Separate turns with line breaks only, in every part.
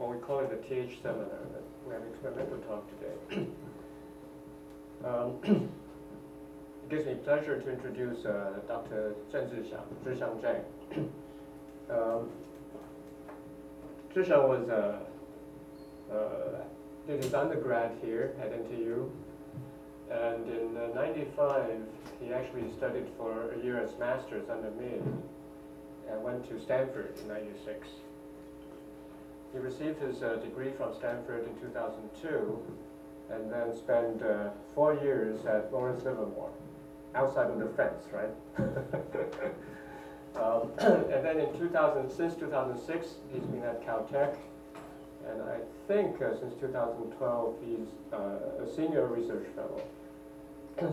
well, we call it the TH seminar, but we have experimental talk today. It gives me pleasure to introduce Dr. Chih-Hsiang Cheng. Chih-Hsiang was did his undergrad here at NTU, and in '95 he actually studied for a year as master's under me, and went to Stanford in '96. He received his degree from Stanford in 2002, and then spent 4 years at Lawrence Livermore, outside of the fence, right? And then since 2006, he's been at Caltech, and I think since 2012 he's a senior research fellow.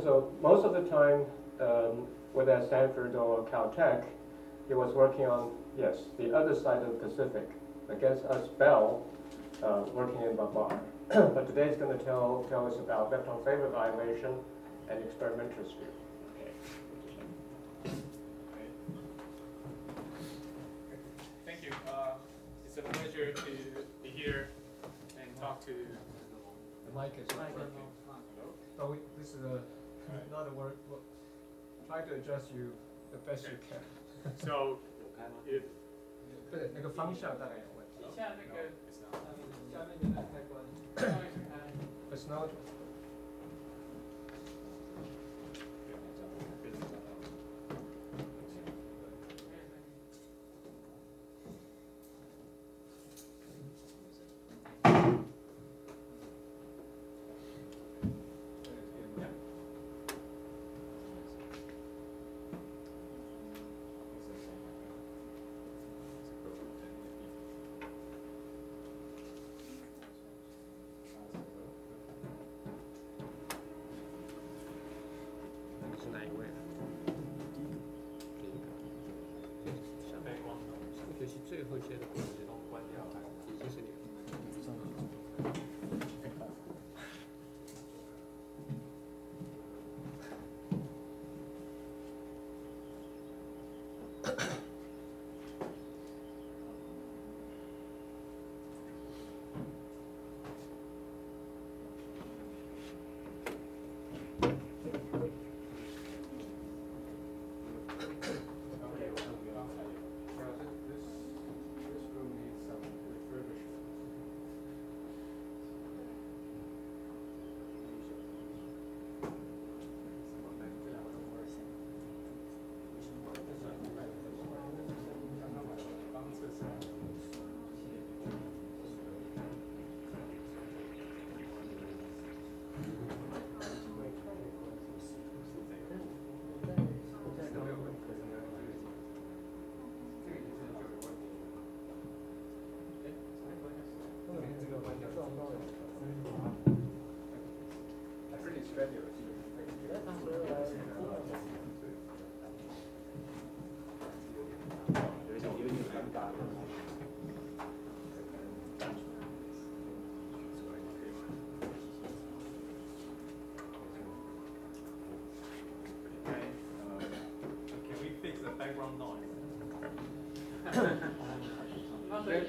So most of the time, whether at Stanford or Caltech, he was working on, yes, the other side of the Pacific, against us Bell, working in Babar. But today he's going to tell us about lepton flavor violation and experimental sphere.
Thank you. It's a pleasure to be here and talk to.
The mic is not working. Oh, this is not a word. Well, try to adjust you the best you can.
So, if
对，那个方向大概有问题。
以下那个
下面有点开关。It's not.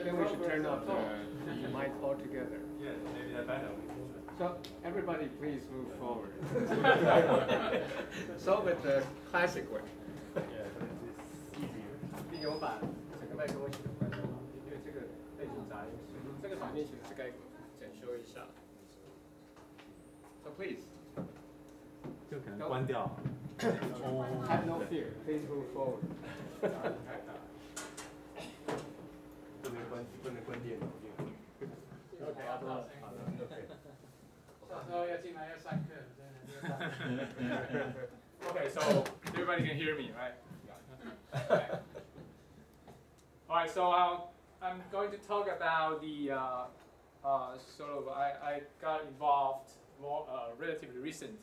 Then we should turn off the mic altogether.
Yeah, maybe that's better.
So everybody, please move forward. Solve it the classic way. 并有把整个麦克风系统关掉，因为这个背景杂音，这个场面其实是该检修一下。So please.
就可能关掉。
Have no fear. Please move forward.
不能关电脑。
OK， 好的。
到时候要进来要上课，真的。Okay, so everybody can hear me, right? Okay. All right, so I'm going to talk about the sort of I got involved more relatively recent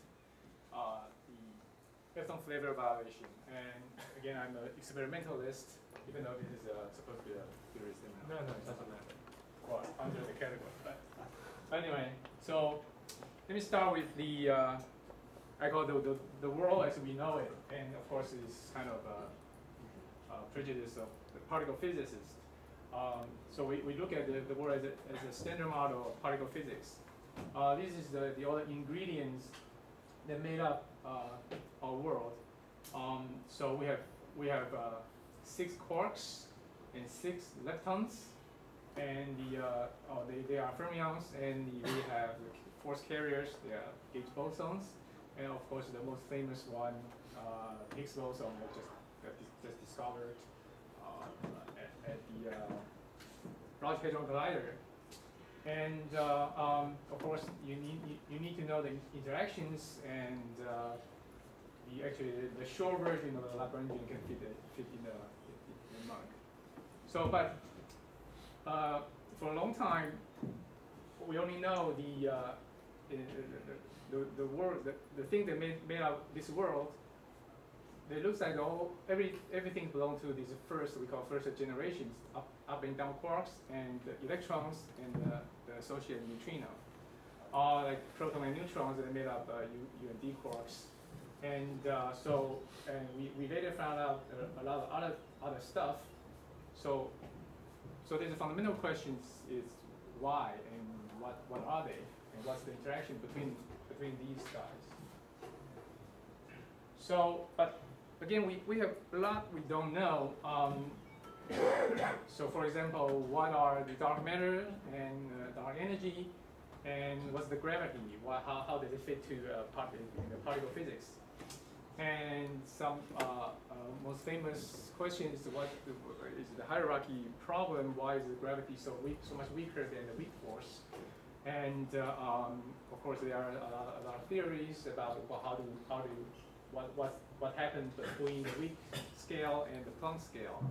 the lepton flavor evaluation, and again I'm an experimentalist, even though this is supposed to be a theory seminar.
No, it doesn't matter.
Well, under the category, but anyway, so let me start with the I call the world as we know it, and of course it's kind of a prejudice of the particle physicists. So we look at the world as a standard model of particle physics. This is the other ingredients that made up our world. So we have 6 quarks and 6 leptons, and they are fermions, and we have force carriers. They are Higgs bosons, and of course the most famous one, Higgs boson, that just discovered at the Large Hadron Collider. And of course, you need to know the interactions, and actually the short version of the Lagrangian can fit in the mug. So, but for a long time, we only know the world, the thing that made up this world. It looks like everything belongs to these we call first generations, up and down quarks, and the electrons, and the associated neutrino. All like proton and neutrons that made up U and D quarks. And we later found out a lot of other stuff. So there's a fundamental question is why, and what are they, and what's the interaction between these guys. So, but again, we have a lot we don't know. So for example, what are the dark matter and dark energy, and what's the gravity? How does it fit to particle physics? And some most famous question is what is the hierarchy problem? Why is the gravity so much weaker than the weak force? And of course, there are a lot of theories about what happens between the weak scale and the Planck scale.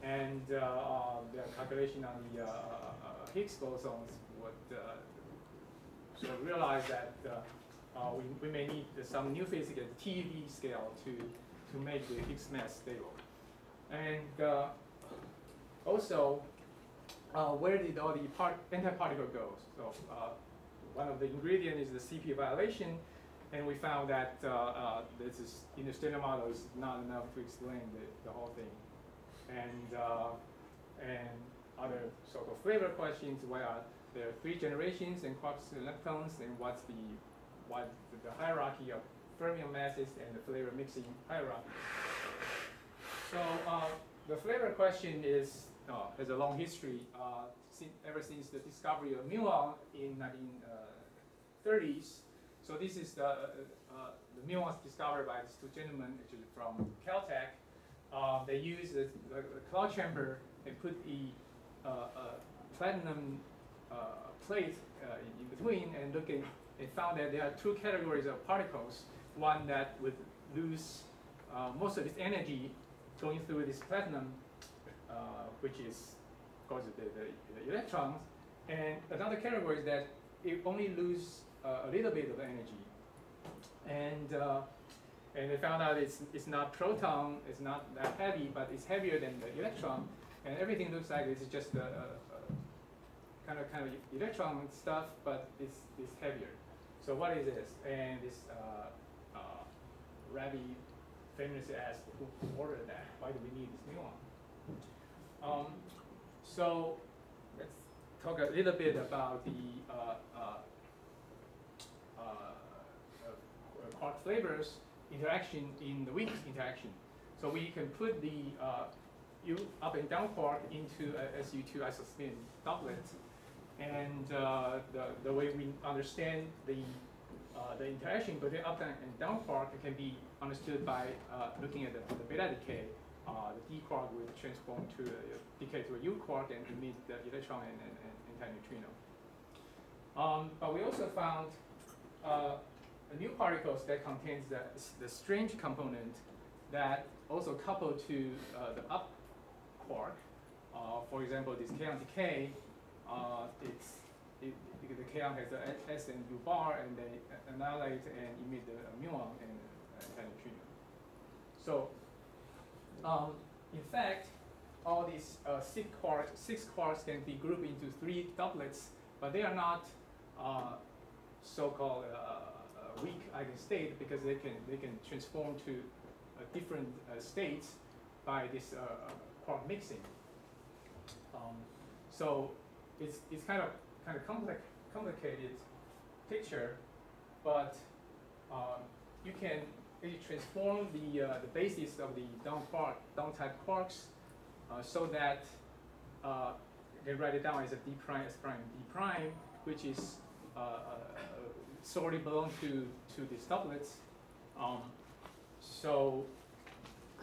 And the calculation on the Higgs bosons would sort of realize that we may need some new physics at the TeV scale to make the Higgs mass stable. And also, where did all the antiparticle go? So one of the ingredients is the CP violation, and we found that this is in the standard model is not enough to explain the whole thing. And other sort of flavor questions, where there are 3 generations and quarks and leptons, and what's the hierarchy of fermion masses and the flavor mixing hierarchy. So the flavor question has a long history ever since the discovery of muon in 1930s. So this is the muons discovered by these 2 gentlemen, actually from Caltech. They used the cloud chamber and put the platinum plate in between, and found that there are 2 categories of particles. One that would lose most of its energy going through this platinum, which is, of course, the electrons. And another category is that it only loses a little bit of energy. And they found out it's not proton, it's not that heavy, but it's heavier than the electron. And everything looks like it's just kind of electron stuff, but it's heavier. So what is this? And this Ravi famously asked, who ordered that? Why do we need this muon? So let's talk a little bit about the quark flavors interaction in the weak interaction. So we can put the U up and down quark into a SU2 isospin doublet, and the way we understand the interaction between up and down quark can be understood by looking at the beta decay. The D quark will transform to decay to a U quark and emit the electron and anti-neutrino. But we also found new particles that contains the strange component that also couple to the up quark. For example, this K-on decay, the K-on has the S and U bar, and they annihilate and emit the muon and anti-neutrino. So, in fact, all these 6 quarks can be grouped into 3 doublets, but they are not so-called weak eigenstate, because they can transform to different states by this quark mixing. So it's kind of complicated picture, but you can really transform the basis of the down type quarks so that you can write it down as a d prime, s prime, d prime, which is solely belong to these doublets. So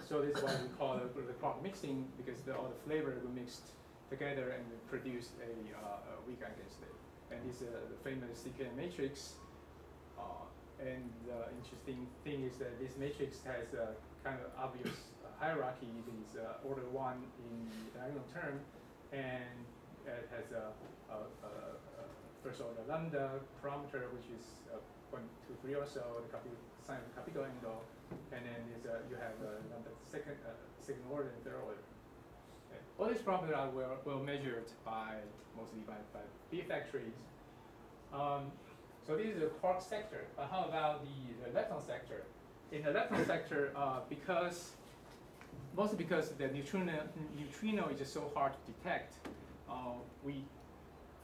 this is what we call the quark mixing, because all the flavor were mixed together and produce a weak eigenstate. And this is the famous CTS matrix. And the interesting thing is that this matrix has a kind of obvious hierarchy. It is order 1 in the diagonal term, and it has a first order lambda parameter, which is 0.23 or so, the sine of the capital angle, and then you have lambda second order and third order. Okay. All these parameters are well measured mostly by B factories. So this is the quark sector. But how about the lepton sector? In the lepton sector, mostly because the neutrino is just so hard to detect,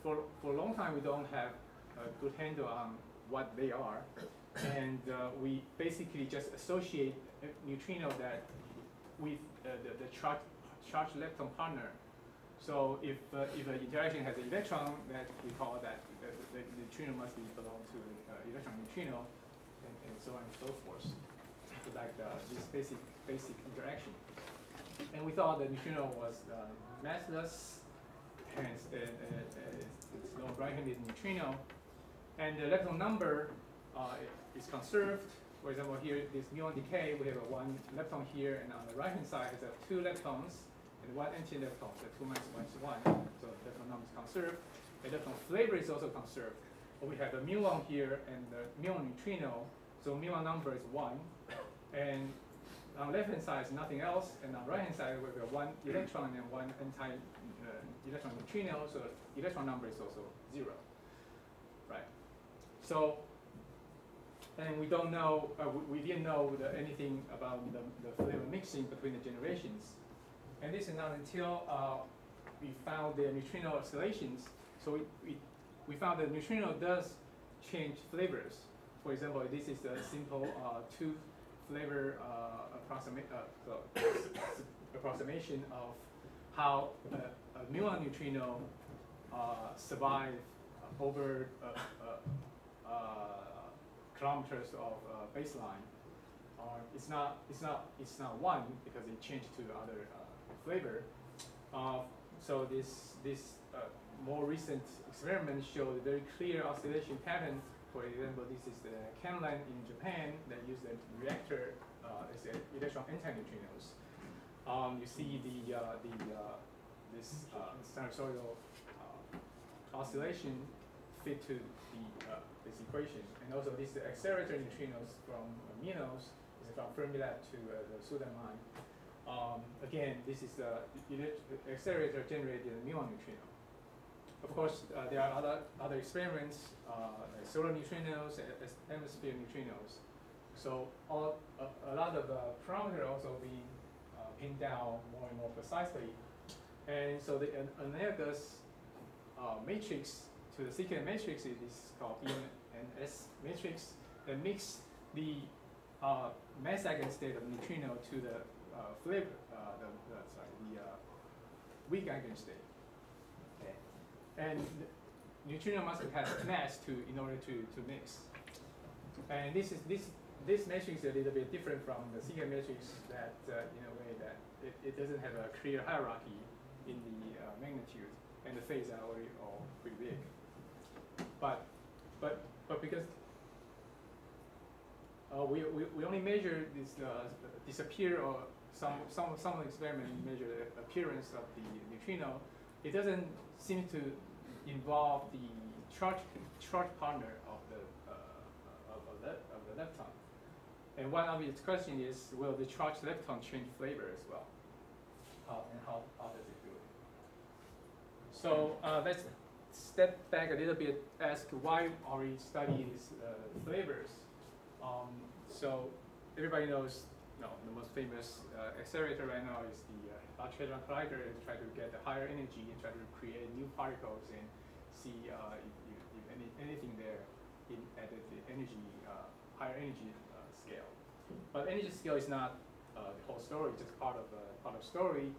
for a long time we don't have a good handle on what they are, and we basically just associate neutrino that with the charged lepton partner. So if an interaction has an electron, that we call that the neutrino must belong to electron neutrino, and so on and so forth, like this basic interaction. And we thought the neutrino was massless, hence it's no right-handed neutrino, and the lepton number is conserved. For example, here this muon decay, we have one lepton here, and on the right-hand side has 2 leptons and 1 anti-lepton, so 2 minus 1 is 1. So the lepton number is conserved. The lepton flavor is also conserved. But we have the muon here and the muon neutrino, so muon number is 1. And on the left-hand side is nothing else, and on the right-hand side we have 1 electron and 1 anti-electron neutrino, so the electron number is also 0. Right. So, and we don't know, we didn't know anything about the flavor mixing between the generations. And this is not until we found the neutrino oscillations. So we found that neutrino does change flavors. For example, this is a simple 2 flavor approximation of how a muon neutrino survive over kilometers of baseline. It's not 1 because it changed to other flavor. So this more recent experiment showed a very clear oscillation pattern. For example, this is the Canlan in Japan that used the reactor as electron antineutrinos. You see this sinusoidal oscillation fit to this equation, and also this accelerator neutrinos from Minos is from Fermilab to the Sudan mine. Again, this is the accelerator generated muon neutrino. Of course, there are other experiments, like solar neutrinos, atmosphere neutrinos. So a lot of parameters also being pinned down more and more precisely. And so the analogous matrix to the CTS matrix is called PMNS matrix that mix the mass eigenstate of neutrino to the flavor, the weak eigenstate. Okay. And neutrino must have mass in order to mix. And this matrix is a little bit different from the CTS matrix that in a way that it doesn't have a clear hierarchy in the magnitude, and the phase are all pretty big. But because we only measure this disappear, or some experiment measure the appearance of the neutrino, it doesn't seem to involve the charge partner of the lepton. And one obvious question is, will the charged lepton change flavor as well? And how does it do it? So let's step back a little bit, ask why are we studying these flavors. So everybody knows the most famous accelerator right now is the Large Hadron Collider, and try to get the higher energy and try to create new particles and see if anything there at the energy higher energy scale. But energy scale is not the whole story; just part of story.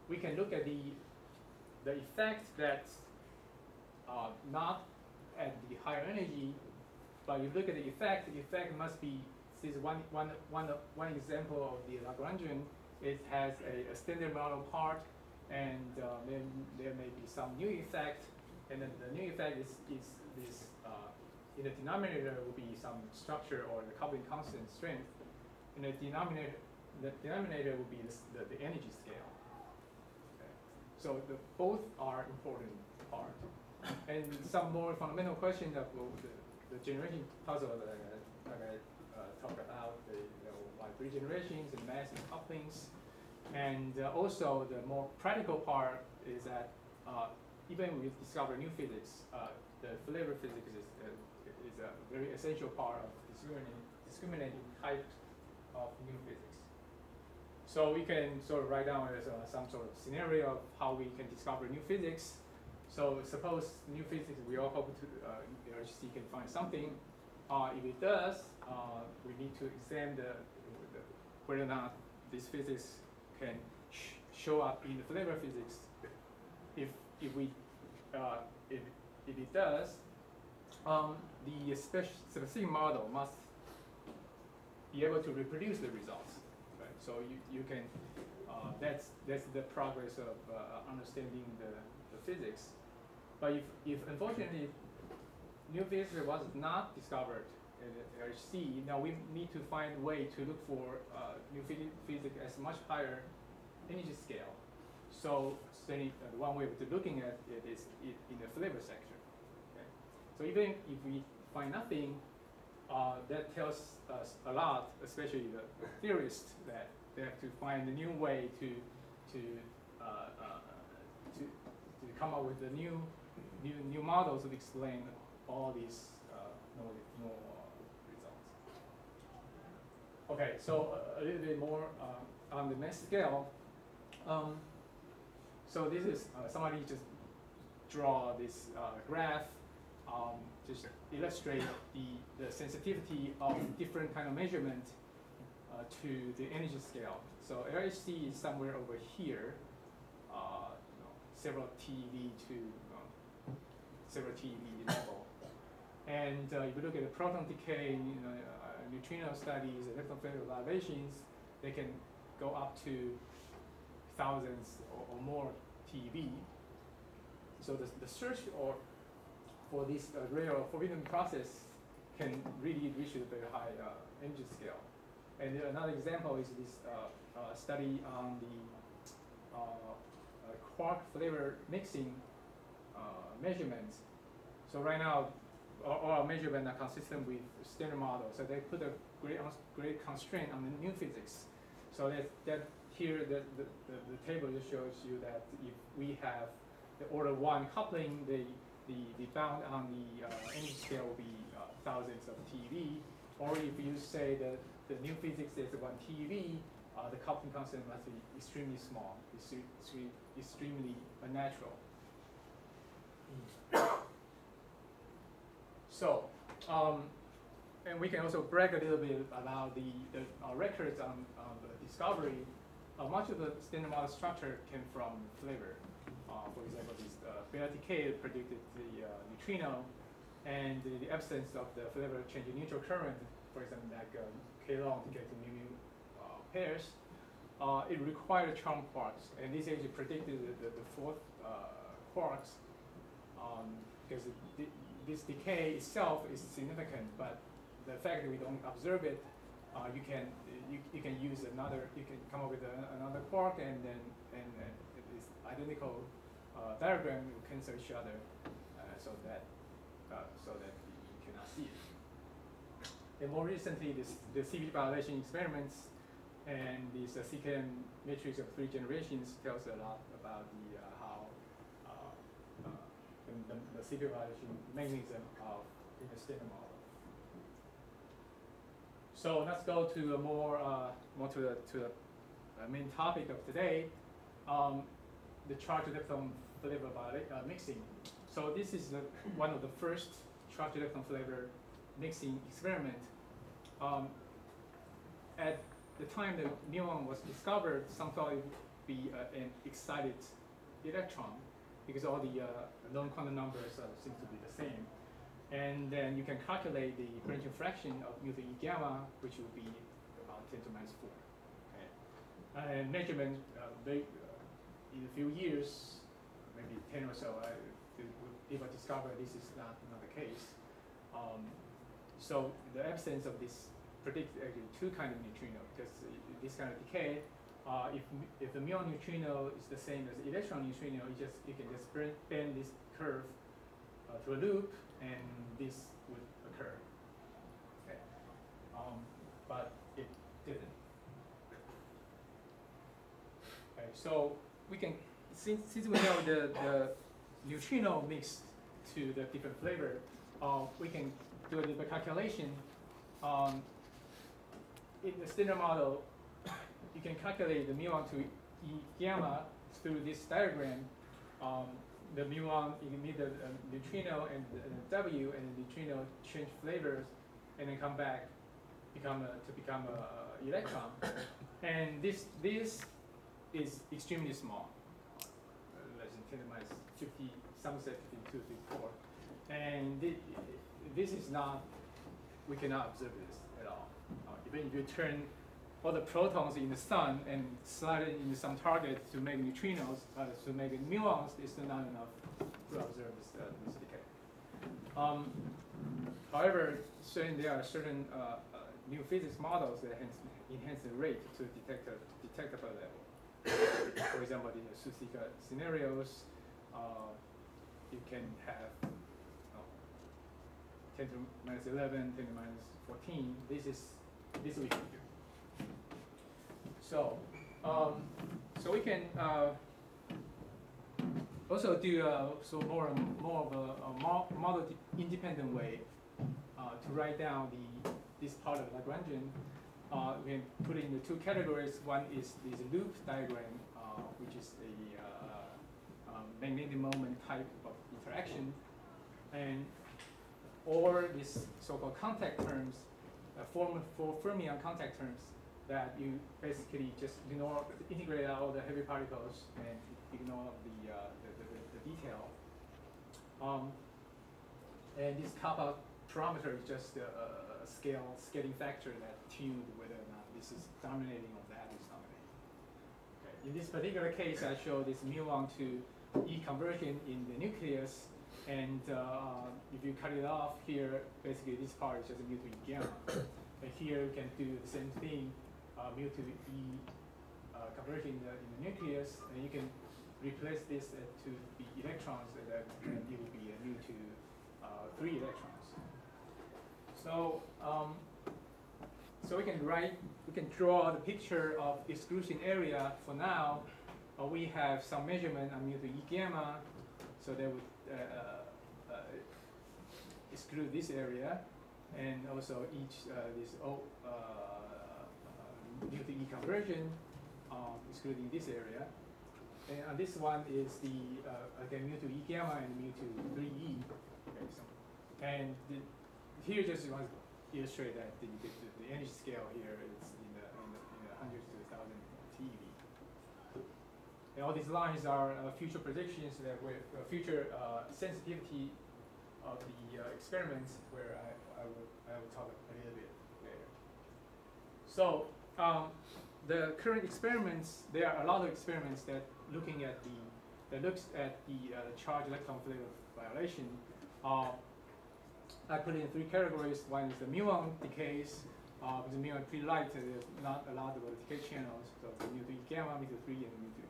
We can look at the effect that's not at the higher energy, but you look at the effect must be, this is one example of the Lagrangian. It has a standard model part, and then there may be some new effect, and then the new effect is this, in the denominator will be some structure or the coupling constant strength. In the denominator will be the energy scale. Okay. So both are important part. And some more fundamental questions of the generation puzzle that I talk about, like regenerations and massive couplings. And also the more practical part is that even when we discover new physics, the flavor physics is a very essential part of discriminating types of new physics. So we can sort of write down as some sort of scenario of how we can discover new physics. So suppose new physics, we all hope to LHC can find something. If it does, we need to examine whether or not this physics can show up in the flavor physics. If it does, the specific model must be able to reproduce the results. Right? So you can that's the progress of understanding the physics. But if unfortunately new physics was not discovered at LHC, now we need to find a way to look for new physics as much higher energy scale. So one way of looking at it is in the flavor section. Okay? So even if we find nothing, that tells us a lot, especially the theorists, that they have to find a new way to come up with the new models to explain all these no results. Okay, so a little bit more on the next scale. So this is somebody just draw this graph, just illustrate the sensitivity of different kind of measurement to the energy scale. So LHC is somewhere over here, several TeV to several TeV level. And if you look at the proton decay, neutrino studies, Lepton observations, they can go up to thousands or more TeV. So the search for this rare or forbidden process can really reach a very high energy scale. And another example is this study on the quark flavor mixing measurements. So right now, all our measurements are consistent with standard model. So they put a great constraint on the new physics. So that here the table just shows you that if we have the order 1 coupling, the bound on the energy scale will be thousands of TeV. Or if you say that the new physics is 1 TeV, the coupling constant must be extremely small, extremely unnatural. So, and we can also brag a little bit about the records on the discovery. Much of the standard model structure came from flavor. For example, this beta decay predicted the neutrino, and the absence of the flavor changing neutral current, for example, like K long to get to mu pairs. It required charm quarks, and this actually predicted the fourth quarks, because this decay itself is significant, but the fact that we don't observe it, you can use you can come up with another quark, and then this identical diagram will cancel each other, so that you cannot see it. And more recently, the CP violation experiments and this CKM matrix of 3 generations tells a lot about how the CP violation mechanism of in the standard model. So let's go to a more to the main topic of today, the charge electron flavor mixing. So this is one of the first charge electron flavor mixing experiment. At the time that muon was discovered, some thought it would be an excited electron because all the known quantum numbers seem to be the same. And then you can calculate the branching fraction of mu to E gamma, which would be about 10 to the minus 4. Okay. And measurement, in a few years, maybe 10 or so, people discover this is not the case. So the absence of this predicts actually two kinds of neutrino, because this kind of decay, if the muon neutrino is the same as the electron neutrino, you can just bend this curve to a loop, and this would occur. Okay. But it didn't. Okay, so we can, since we know the neutrino mixed to the different flavor, we can do a little bit calculation. In the standard model, you can calculate the muon to E gamma through this diagram. The muon, you need the neutrino and the W, and the neutrino change flavors, and then come back to become a electron. And this is extremely small, less than 10 to the minus 50, some say 52, 54. And this is not, we cannot observe this at all. Even if you turn all the protons in the sun and slide it into some target to make neutrinos, to make muons, is still not enough to observe this decay. However, there are certain new physics models that enhance the rate to detectable level. For example, in the Susika scenarios, you can have 10 to the minus 11, 10 to the minus 14. This we can do. So we can also do more of a model independent way to write down this part of Lagrangian. We can put it into two categories. One is this loop diagram, which is a magnetic moment type of interaction, or this so-called contact terms, for fermion contact terms, that you basically just integrate out all the heavy particles and ignore the detail. And this kappa parameter is just a scaling factor that tuned whether or not this is dominating or that is dominating. Okay. In this particular case, I show this muon to E conversion in the nucleus, and if you cut it off here, basically this part is just a mu to E gamma. And here you can do the same thing, mu to E conversion in the nucleus, and you can replace this to be electrons, and then it will be a mu to 3 electrons. So, so we can draw the picture of exclusion area. For now, we have some measurement on mu to E gamma, so that would exclude this area, and also each this mu to E conversion, excluding this area. And on this one is the again mu to E gamma and mu to 3E. Okay, so, and here just want to illustrate that the energy scale here is in the hundreds to 1,000 TeV. And all these lines are future predictions that with future sensitivity of the experiments, where I will talk a little bit later. So the current experiments, there are a lot of experiments that looks at the charge electron flavor violation. I put it in 3 categories. One is the muon decays. The muon is pretty light, there's not a lot of decay channels. So the mu to E gamma, mu to 3, and mu to E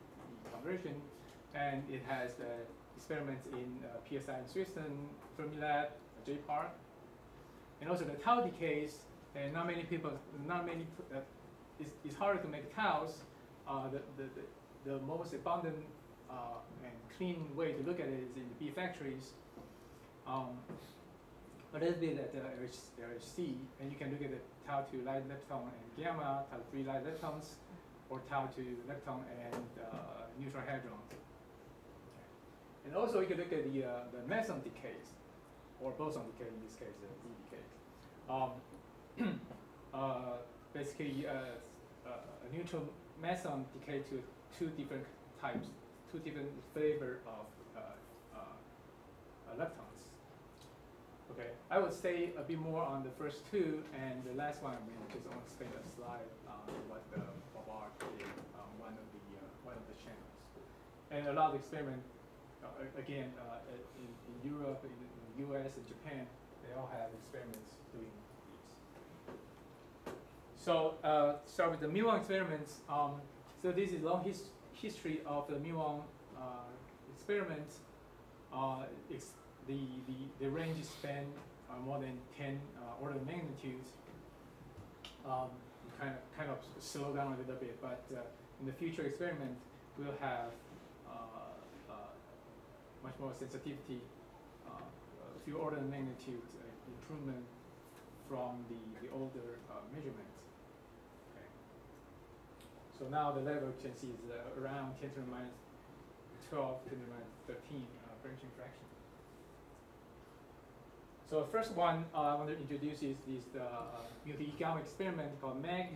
conversion. And it has the experiments in PSI and Switzerland, Fermilab, JPark. And also the tau decays, and it's harder to make taus. The most abundant and clean way to look at it is in the B factories. a little bit at LHC, and you can look at the tau to light lepton and gamma, tau to 3 light leptons, or tau to lepton and neutral hadron. And also you can look at the meson decays, or boson decay in this case, the Z decay. Basically, a neutral meson decay to two different types, two different flavor of leptons. Okay, I would say a bit more on the first two, and the last one we just want to spend a slide on what the Bobard did on one of the channels. And a lot of experiment, again, in Europe, in the US, and Japan, they all have experiments doing these. So, start with the muon experiments. So this is long history of the muon experiments. The range span more than 10 order of magnitudes. Kind of slow down a little bit, but in the future experiment, we'll have much more sensitivity, a few order of magnitude improvement from the older measurements. Okay. So now the level you can see is around 10 to the minus 12 to the minus 13 branching fraction. So the first one I want to introduce is the multi-gamma experiment called MEG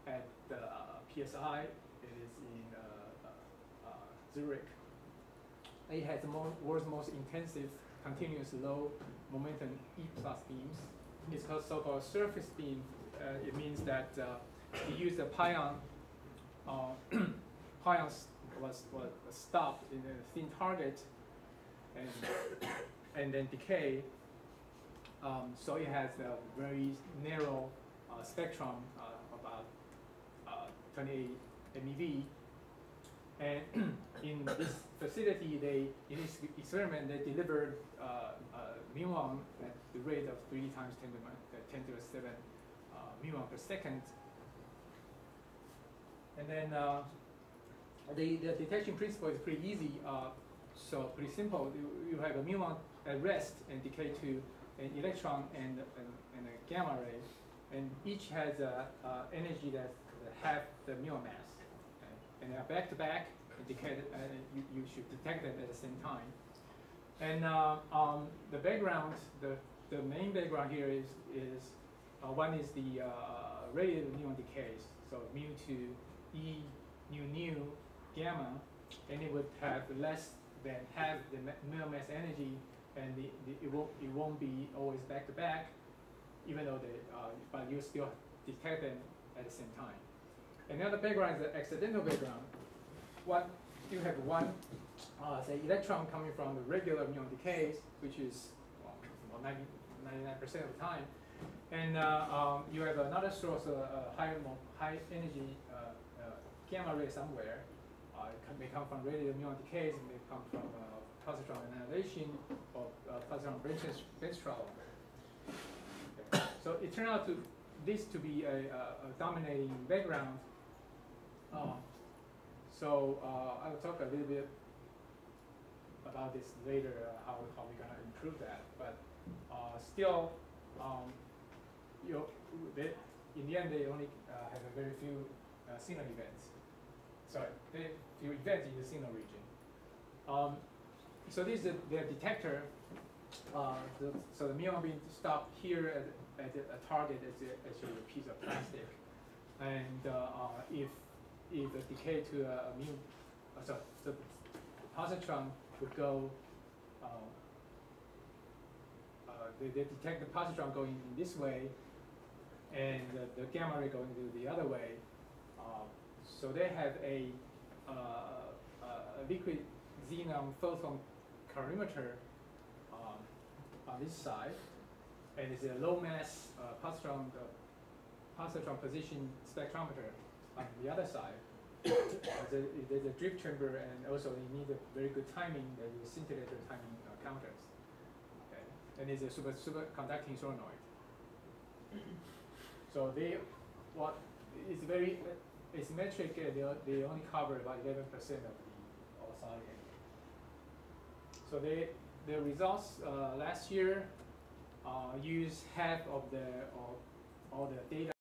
at PSI. It is in Zurich. It has the world's most intensive continuous low momentum E+ beams. It's called so-called surface beam. It means that you use the pion. Pions was stopped in a thin target, and then decay. So it has a very narrow spectrum, about 28 MeV. And in this facility, in this experiment, they delivered muon at the rate of 3 times 10 to the 7 muon per second. And then the detection principle is pretty easy. So pretty simple. You have a muon at rest and decay to an electron and a gamma ray, and each has energy that's half the muon mass. Okay? And they are back to back, and decay. You should detect them at the same time. And the background, the main background here is one is the radiated muon decays. So mu to E nu gamma, and it would have less than half the muon mass energy. And it won't be always back to back, even though but you still detect them at the same time. And the other background is the accidental background. You have one, say, electron coming from the regular muon decays, which is 99% of the time, and you have another source of high energy gamma ray somewhere. It may come from radiated muon decays, it may come from positron ionization or positron bench travel. Okay. So it turned out this to be a dominating background. So I will talk a little bit about this later, how we're going to improve that. But still, in the end, they only have a very few signal events. Sorry, very few events in the signal region. So this is their detector. So the muon being stopped here at a target as a piece of plastic, and if the decay to a mu, so the positron would go. They detect the positron going in this way, and the gamma ray going the other way. So they have a liquid xenon photon calorimeter on this side, and it's a low mass positron position spectrometer on the other side. There's a drip chamber, and also you need a very good timing. There's a scintillator timing counters. Okay, and it's a superconducting solenoid. So it's very asymmetric. They only cover about 11% of the all solid area. So the results last year use half of the all the data